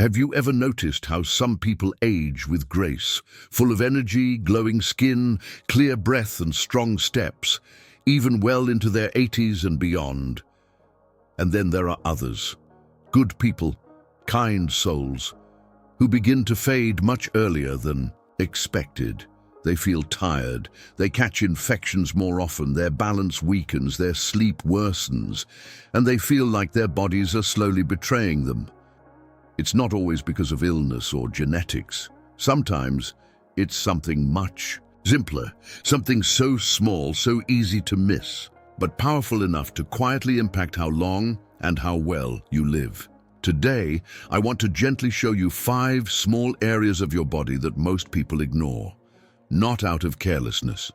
Have you ever noticed how some people age with grace, full of energy, glowing skin, clear breath and strong steps, even well into their 80s and beyond? And then there are others, good people, kind souls, who begin to fade much earlier than expected. They feel tired, they catch infections more often, their balance weakens, their sleep worsens, and they feel like their bodies are slowly betraying them. It's not always because of illness or genetics. Sometimes it's something much simpler, something so small, so easy to miss, but powerful enough to quietly impact how long and how well you live. Today, I want to gently show you 5 small areas of your body that most people ignore, not out of carelessness,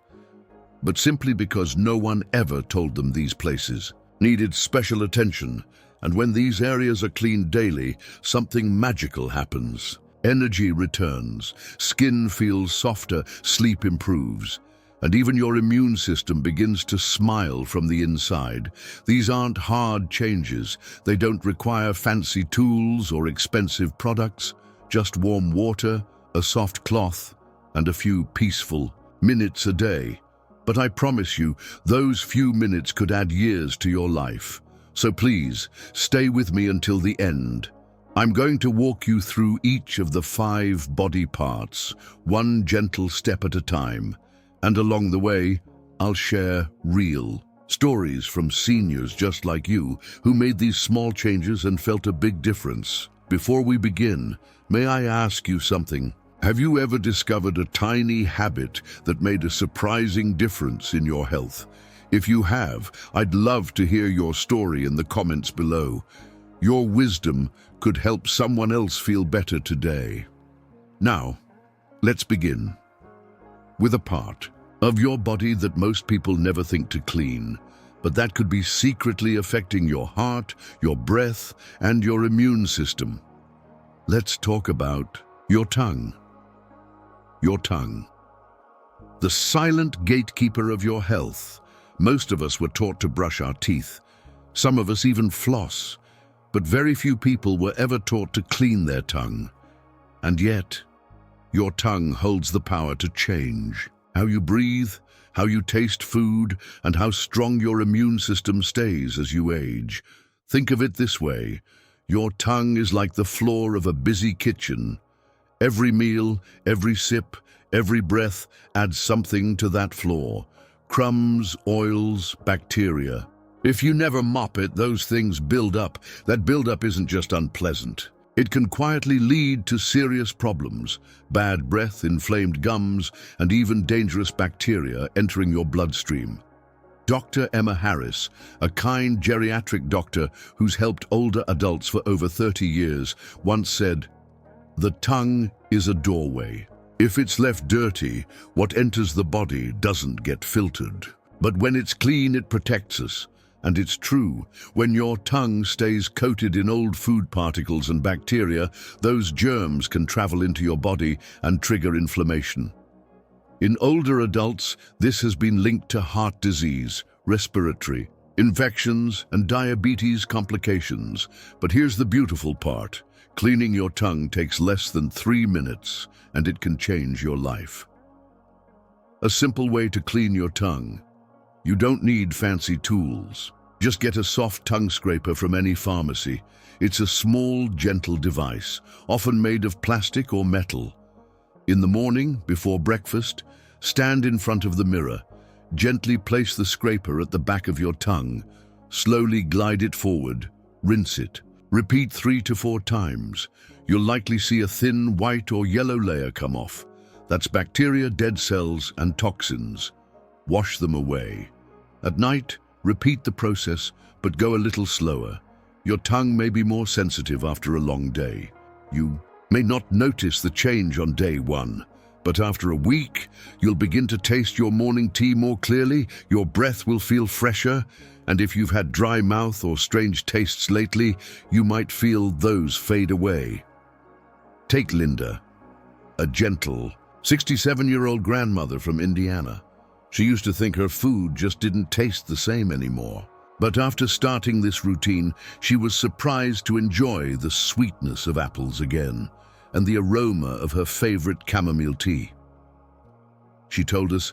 but simply because no one ever told them these places needed special attention. And when these areas are cleaned daily, something magical happens. Energy returns, skin feels softer, sleep improves, and even your immune system begins to smile from the inside. These aren't hard changes. They don't require fancy tools or expensive products, just warm water, a soft cloth, and a few peaceful minutes a day. But I promise you, those few minutes could add years to your life. So please, stay with me until the end. I'm going to walk you through each of the 5 body parts, one gentle step at a time. And along the way, I'll share real stories from seniors just like you who made these small changes and felt a big difference. Before we begin, may I ask you something? Have you ever discovered a tiny habit that made a surprising difference in your health? If you have, I'd love to hear your story in the comments below. Your wisdom could help someone else feel better today. Now, let's begin with a part of your body that most people never think to clean, but that could be secretly affecting your heart, your breath, and your immune system. Let's talk about your tongue. Your tongue, the silent gatekeeper of your health. Most of us were taught to brush our teeth. Some of us even floss, but very few people were ever taught to clean their tongue. And yet, your tongue holds the power to change how you breathe, how you taste food, and how strong your immune system stays as you age. Think of it this way: your tongue is like the floor of a busy kitchen. Every meal, every sip, every breath adds something to that floor. Crumbs, oils, bacteria. If you never mop it, those things build up. That buildup isn't just unpleasant. It can quietly lead to serious problems: bad breath, inflamed gums, and even dangerous bacteria entering your bloodstream. Dr. Emma Harris, a kind geriatric doctor who's helped older adults for over 30 years, once said, "The tongue is a doorway. If it's left dirty, what enters the body doesn't get filtered. But when it's clean, it protects us." And it's true. When your tongue stays coated in old food particles and bacteria, those germs can travel into your body and trigger inflammation. In older adults, this has been linked to heart disease, respiratory infections, and diabetes complications. But here's the beautiful part. Cleaning your tongue takes less than 3 minutes, and it can change your life. A simple way to clean your tongue. You don't need fancy tools. Just get a soft tongue scraper from any pharmacy. It's a small, gentle device, often made of plastic or metal. In the morning, before breakfast, stand in front of the mirror. Gently place the scraper at the back of your tongue. Slowly glide it forward. Rinse it. Repeat 3 to 4 times. You'll likely see a thin white or yellow layer come off. That's bacteria, dead cells, and toxins. Wash them away. At night, repeat the process, but go a little slower. Your tongue may be more sensitive after a long day. You may not notice the change on day 1, but after a week, you'll begin to taste your morning tea more clearly, your breath will feel fresher, and if you've had dry mouth or strange tastes lately, you might feel those fade away. Take Linda, a gentle, 67-year-old grandmother from Indiana. She used to think her food just didn't taste the same anymore. But after starting this routine, she was surprised to enjoy the sweetness of apples again and the aroma of her favorite chamomile tea. She told us,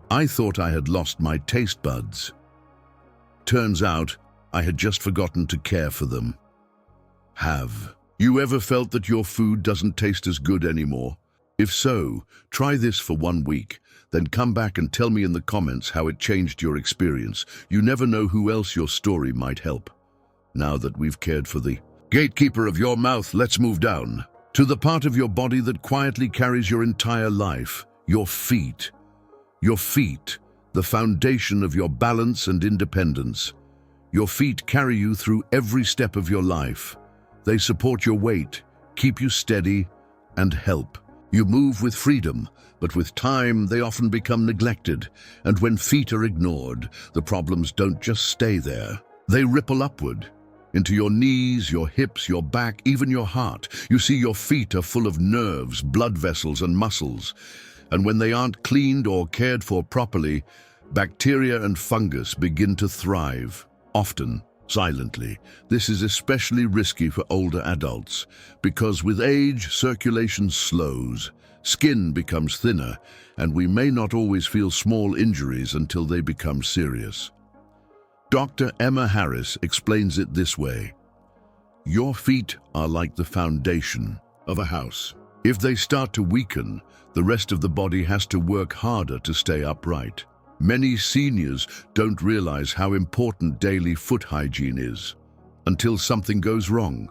"I thought I had lost my taste buds. Turns out I had just forgotten to care for them." Have you ever felt that your food doesn't taste as good anymore? If so, try this for 1 week, then come back and tell me in the comments how it changed your experience. You never know who else your story might help. Now that we've cared for the gatekeeper of your mouth, let's move down to the part of your body that quietly carries your entire life, your feet. Your feet, the foundation of your balance and independence. Your feet carry you through every step of your life. They support your weight, keep you steady, and help. You move with freedom, but with time they often become neglected. And when feet are ignored, the problems don't just stay there. They ripple upward, into your knees, your hips, your back, even your heart. You see, your feet are full of nerves, blood vessels, and muscles. And when they aren't cleaned or cared for properly, bacteria and fungus begin to thrive, often silently. This is especially risky for older adults because with age, circulation slows, skin becomes thinner, and we may not always feel small injuries until they become serious. Dr. Emma Harris explains it this way: your feet are like the foundation of a house. If they start to weaken, the rest of the body has to work harder to stay upright. Many seniors don't realize how important daily foot hygiene is until something goes wrong.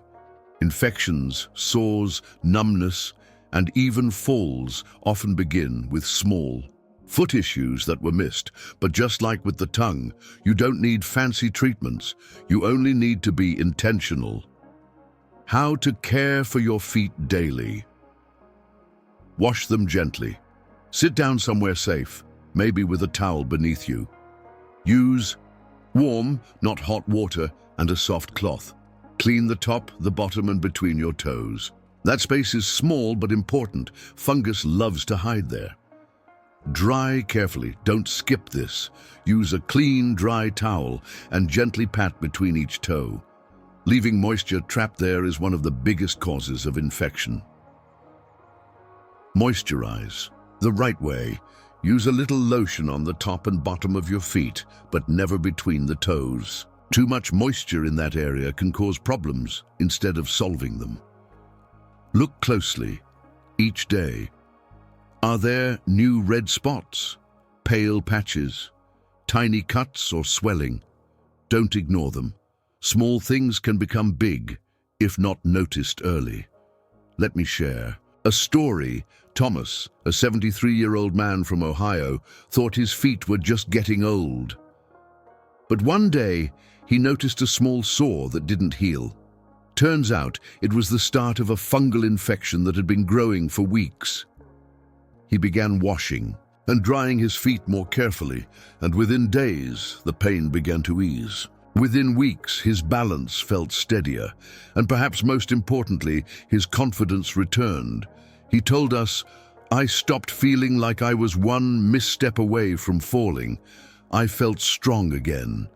Infections, sores, numbness, and even falls often begin with small foot issues that were missed. But just like with the tongue, you don't need fancy treatments. You only need to be intentional. How to care for your feet daily. Wash them gently. Sit down somewhere safe, maybe with a towel beneath you. Use warm, not hot water and a soft cloth. Clean the top, the bottom, and between your toes. That space is small but important. Fungus loves to hide there. Dry carefully. Don't skip this. Use a clean, dry towel and gently pat between each toe. Leaving moisture trapped there is one of the biggest causes of infection. Moisturize the right way. Use a little lotion on the top and bottom of your feet, but never between the toes. Too much moisture in that area can cause problems instead of solving them. Look closely each day. Are there new red spots, pale patches, tiny cuts or swelling? Don't ignore them. Small things can become big if not noticed early. Let me share a story. Thomas, a 73-year-old man from Ohio, thought his feet were just getting old. But one day, he noticed a small sore that didn't heal. Turns out, it was the start of a fungal infection that had been growing for weeks. He began washing and drying his feet more carefully, and within days, the pain began to ease. Within weeks, his balance felt steadier, and perhaps most importantly, his confidence returned. He told us, "I stopped feeling like I was one misstep away from falling. I felt strong again."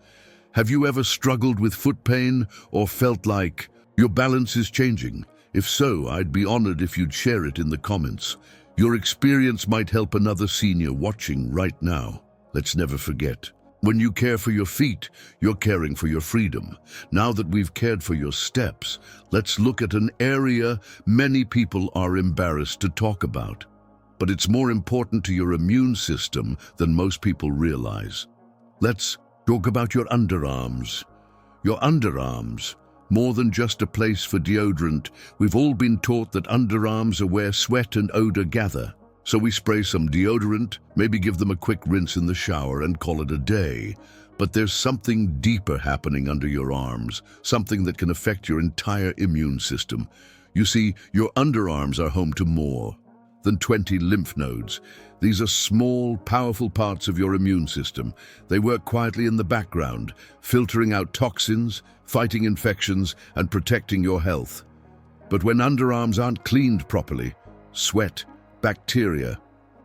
Have you ever struggled with foot pain or felt like your balance is changing? If so, I'd be honored if you'd share it in the comments. Your experience might help another senior watching right now. Let's never forget, when you care for your feet, you're caring for your freedom. Now that we've cared for your steps, let's look at an area many people are embarrassed to talk about. But it's more important to your immune system than most people realize. Let's talk about your underarms. Your underarms, more than just a place for deodorant. We've all been taught that underarms are where sweat and odor gather. So we spray some deodorant, maybe give them a quick rinse in the shower and call it a day. But there's something deeper happening under your arms, something that can affect your entire immune system. You see, your underarms are home to more than 20 lymph nodes. These are small, powerful parts of your immune system. They work quietly in the background, filtering out toxins, fighting infections, and protecting your health. But when underarms aren't cleaned properly, sweat, bacteria,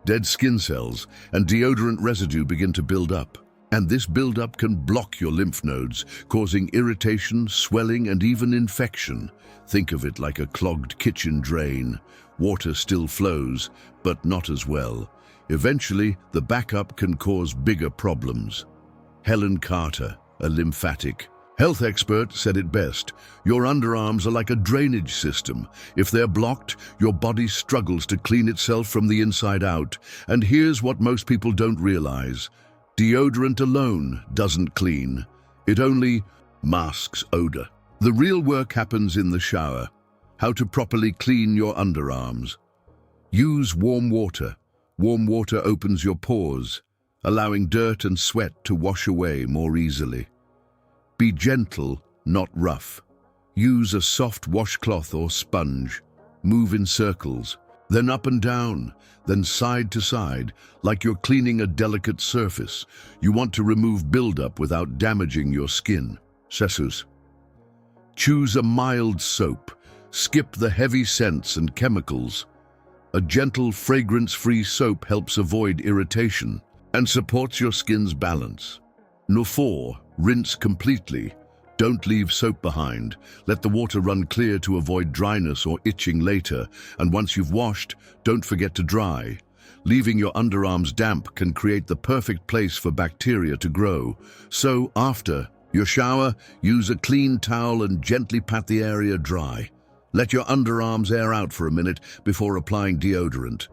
dead skin cells, and deodorant residue begin to build up. And this buildup can block your lymph nodes, causing irritation, swelling, and even infection. Think of it like a clogged kitchen drain. Water still flows, but not as well. Eventually, the backup can cause bigger problems. Helen Carter, a lymphatic health expert, said it best. Your underarms are like a drainage system. If they're blocked, your body struggles to clean itself from the inside out. And here's what most people don't realize. Deodorant alone doesn't clean. It only masks odor. The real work happens in the shower. How to properly clean your underarms. Use warm water. Warm water opens your pores, allowing dirt and sweat to wash away more easily. Be gentle, not rough. Use a soft washcloth or sponge. Move in circles, then up and down, then side to side, like you're cleaning a delicate surface. You want to remove buildup without damaging your skin. Jesus. Choose a mild soap. Skip the heavy scents and chemicals. A gentle, fragrance-free soap helps avoid irritation and supports your skin's balance. No. 4. Rinse completely. Don't leave soap behind. Let the water run clear to avoid dryness or itching later. And once you've washed, don't forget to dry. Leaving your underarms damp can create the perfect place for bacteria to grow. So, after your shower, use a clean towel and gently pat the area dry. Let your underarms air out for a minute before applying deodorant.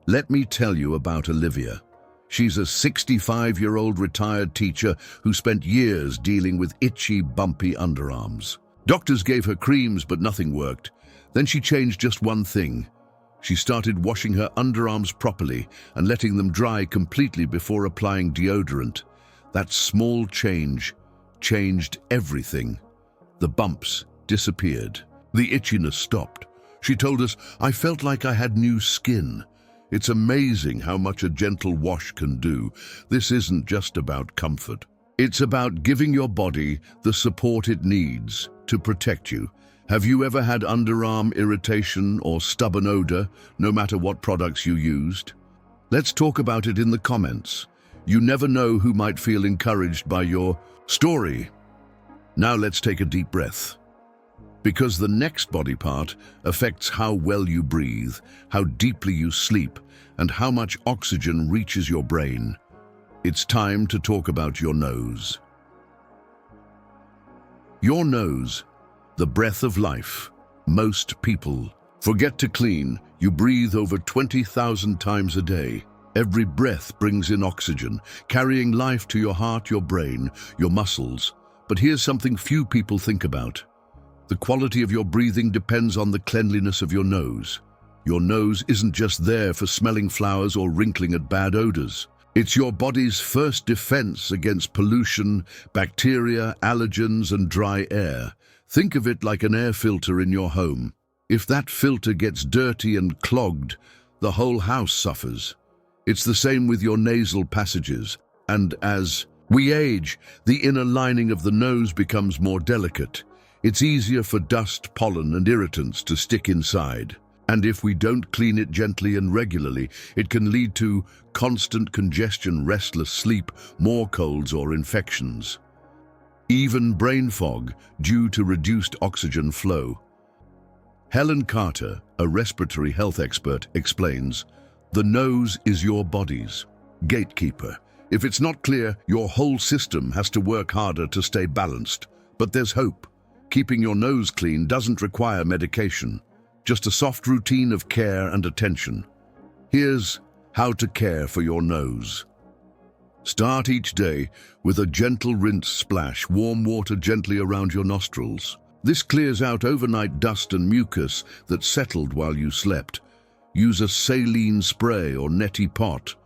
Let me tell you about Olivia. She's a 65-year-old retired teacher who spent years dealing with itchy, bumpy underarms. Doctors gave her creams, but nothing worked. Then she changed just one thing. She started washing her underarms properly and letting them dry completely before applying deodorant. That small change changed everything. The bumps disappeared. The itchiness stopped. She told us, "I felt like I had new skin." It's amazing how much a gentle wash can do. This isn't just about comfort. It's about giving your body the support it needs to protect you. Have you ever had underarm irritation or stubborn odor, no matter what products you used? Let's talk about it in the comments. You never know who might feel encouraged by your story. Now let's take a deep breath. Because the next body part affects how well you breathe, how deeply you sleep, and how much oxygen reaches your brain. It's time to talk about your nose. Your nose, the breath of life. Most people forget to clean. You breathe over 20,000 times a day. Every breath brings in oxygen, carrying life to your heart, your brain, your muscles. But here's something few people think about. The quality of your breathing depends on the cleanliness of your nose. Your nose isn't just there for smelling flowers or wrinkling at bad odors. It's your body's first defense against pollution, bacteria, allergens, and dry air. Think of it like an air filter in your home. If that filter gets dirty and clogged, the whole house suffers. It's the same with your nasal passages. And as we age, the inner lining of the nose becomes more delicate. It's easier for dust, pollen, and irritants to stick inside. And if we don't clean it gently and regularly, it can lead to constant congestion, restless sleep, more colds or infections. Even brain fog due to reduced oxygen flow. Helen Carter, a respiratory health expert, explains, "The nose is your body's gatekeeper. If it's not clear, your whole system has to work harder to stay balanced. But there's hope. Keeping your nose clean doesn't require medication, just a soft routine of care and attention. Here's how to care for your nose. Start each day with a gentle rinse splash, warm water gently around your nostrils. This clears out overnight dust and mucus that settled while you slept. Use a saline spray or neti pot.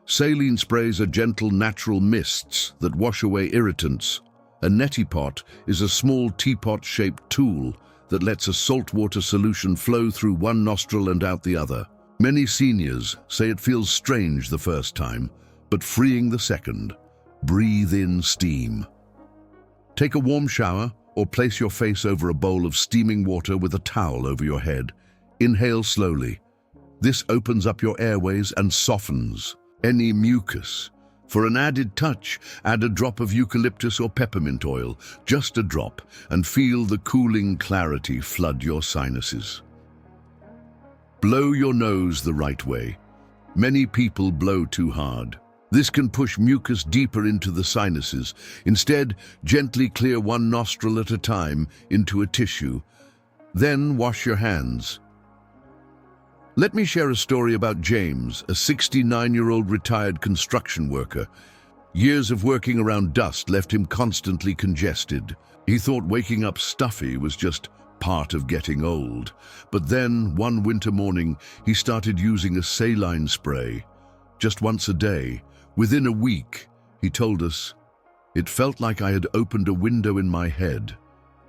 Saline sprays are gentle, natural mists that wash away irritants. A neti pot is a small teapot-shaped tool that lets a saltwater solution flow through one nostril and out the other. Many seniors say it feels strange the first time, but freeing the second. Breathe in steam. Take a warm shower or place your face over a bowl of steaming water with a towel over your head. Inhale slowly. This opens up your airways and softens any mucus. For an added touch, add a drop of eucalyptus or peppermint oil, just a drop, and feel the cooling clarity flood your sinuses. Blow your nose the right way. Many people blow too hard. This can push mucus deeper into the sinuses. Instead, gently clear one nostril at a time into a tissue. Then wash your hands. Let me share a story about James, a 69-year-old retired construction worker. Years of working around dust left him constantly congested. He thought waking up stuffy was just part of getting old. But then, one winter morning, he started using a saline spray. Just once a day. Within a week, he told us, it felt like I had opened a window in my head.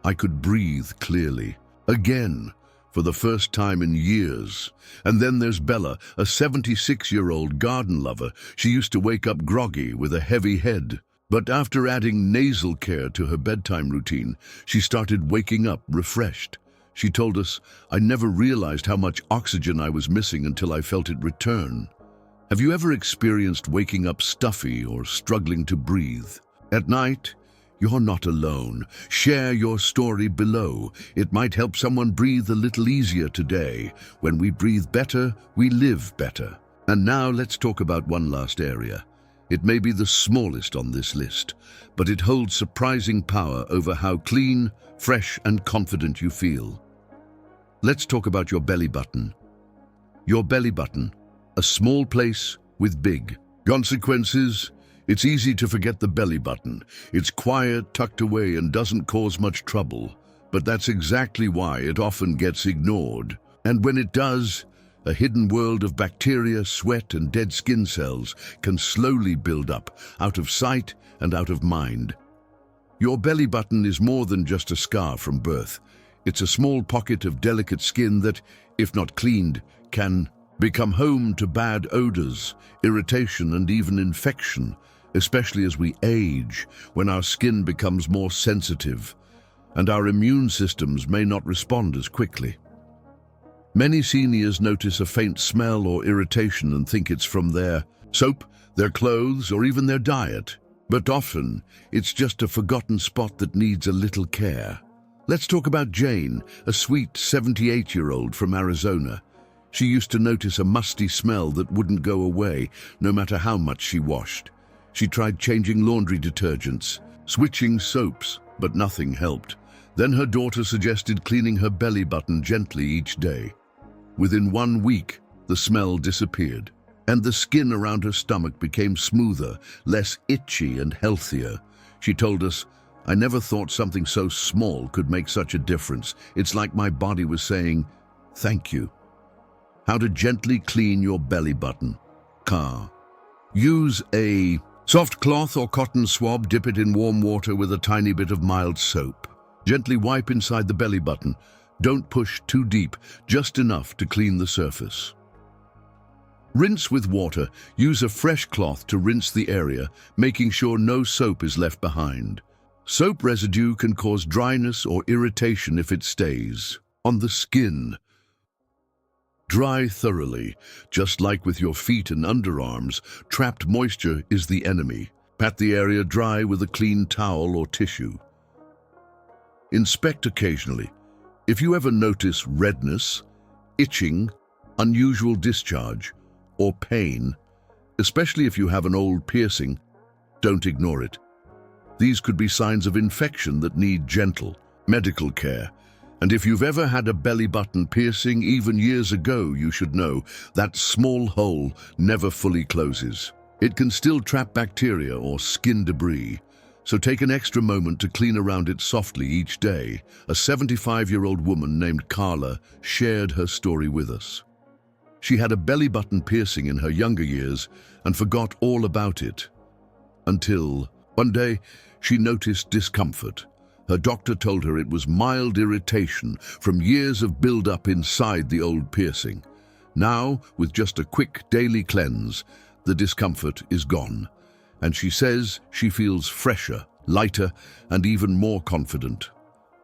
I could breathe clearly. Again. For the first time in years. And then there's Bella, a 76-year-old garden lover. She used to wake up groggy with a heavy head. But after adding nasal care to her bedtime routine, she started waking up refreshed. She told us, I never realized how much oxygen I was missing until I felt it return. Have you ever experienced waking up stuffy or struggling to breathe? At night, you're not alone. Share your story below. It might help someone breathe a little easier today. When we breathe better, we live better. And now let's talk about one last area. It may be the smallest on this list, but it holds surprising power over how clean, fresh, and confident you feel. Let's talk about your belly button. Your belly button, a small place with big consequences. It's easy to forget the belly button. It's quiet, tucked away, and doesn't cause much trouble. But that's exactly why it often gets ignored. And when it does, a hidden world of bacteria, sweat, and dead skin cells can slowly build up, out of sight and out of mind. Your belly button is more than just a scar from birth. It's a small pocket of delicate skin that, if not cleaned, can become home to bad odors, irritation, and even infection. Especially as we age, when our skin becomes more sensitive and our immune systems may not respond as quickly. Many seniors notice a faint smell or irritation and think it's from their soap, their clothes, or even their diet. But often, it's just a forgotten spot that needs a little care. Let's talk about Jane, a sweet 78-year-old from Arizona. She used to notice a musty smell that wouldn't go away, no matter how much she washed. She tried changing laundry detergents, switching soaps, but nothing helped. Then her daughter suggested cleaning her belly button gently each day. Within 1 week, the smell disappeared, and the skin around her stomach became smoother, less itchy, and healthier. She told us, I never thought something so small could make such a difference. It's like my body was saying, thank you. How to gently clean your belly button. Use a soft cloth or cotton swab, dip it in warm water with a tiny bit of mild soap. Gently wipe inside the belly button. Don't push too deep, just enough to clean the surface. Rinse with water. Use a fresh cloth to rinse the area, making sure no soap is left behind. Soap residue can cause dryness or irritation if it stays on the skin. Dry thoroughly. Just like with your feet and underarms, trapped moisture is the enemy. Pat the area dry with a clean towel or tissue. Inspect occasionally. If you ever notice redness, itching, unusual discharge, or pain, especially if you have an old piercing, don't ignore it. These could be signs of infection that need gentle medical care. And if you've ever had a belly button piercing, even years ago, you should know that small hole never fully closes. It can still trap bacteria or skin debris, so take an extra moment to clean around it softly each day. A 75-year-old woman named Carla shared her story with us. She had a belly button piercing in her younger years and forgot all about it. Until one day, she noticed discomfort. Her doctor told her it was mild irritation from years of build-up inside the old piercing. Now, with just a quick daily cleanse, the discomfort is gone, and she says she feels fresher, lighter, and even more confident.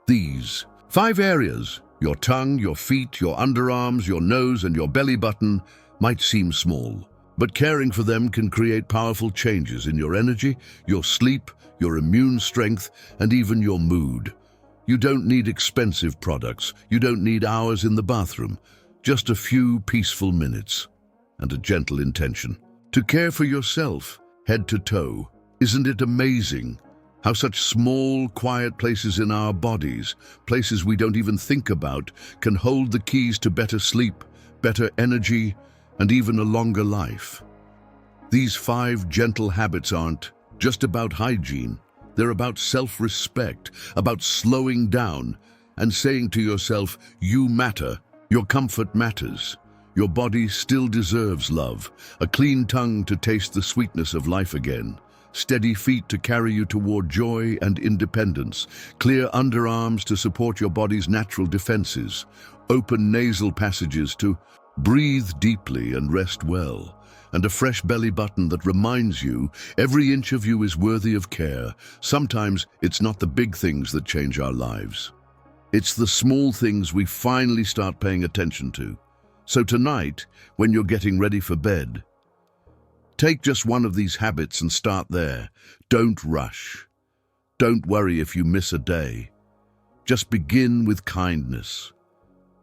These 5 areas, your tongue, your feet, your underarms, your nose, and your belly button, might seem small, But caring for them can create powerful changes in your energy, your sleep, your immune strength, and even your mood. You don't need expensive products. You don't need hours in the bathroom. Just a few peaceful minutes and a gentle intention to care for yourself, head to toe. Isn't it amazing how such small, quiet places in our bodies, places we don't even think about, can hold the keys to better sleep, better energy, and even a longer life? These 5 gentle habits aren't just about hygiene. They're about self-respect, about slowing down and saying to yourself, you matter, your comfort matters, your body still deserves love, a clean tongue to taste the sweetness of life again, steady feet to carry you toward joy and independence, clear underarms to support your body's natural defenses, open nasal passages to breathe deeply and rest well, and a fresh belly button that reminds you every inch of you is worthy of care. Sometimes it's not the big things that change our lives. It's the small things we finally start paying attention to. So tonight, when you're getting ready for bed, take just one of these habits and start there. Don't rush. Don't worry if you miss a day. Just begin with kindness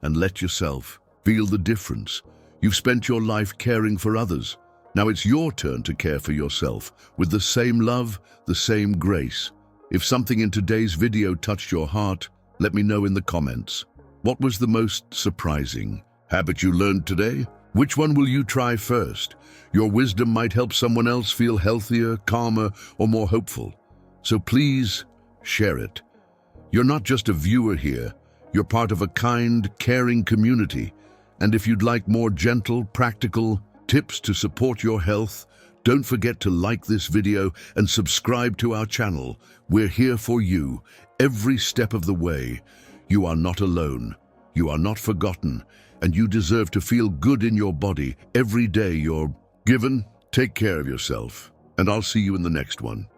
and let yourself feel the difference. You've spent your life caring for others. Now it's your turn to care for yourself with the same love, the same grace. If something in today's video touched your heart, let me know in the comments. What was the most surprising habit you learned today? Which one will you try first? Your wisdom might help someone else feel healthier, calmer, or more hopeful. So please share it. You're not just a viewer here. You're part of a kind, caring community. And if you'd like more gentle, practical tips to support your health, don't forget to like this video and subscribe to our channel. We're here for you every step of the way. You are not alone. You are not forgotten. And you deserve to feel good in your body every day you're given. Take care of yourself, and I'll see you in the next one.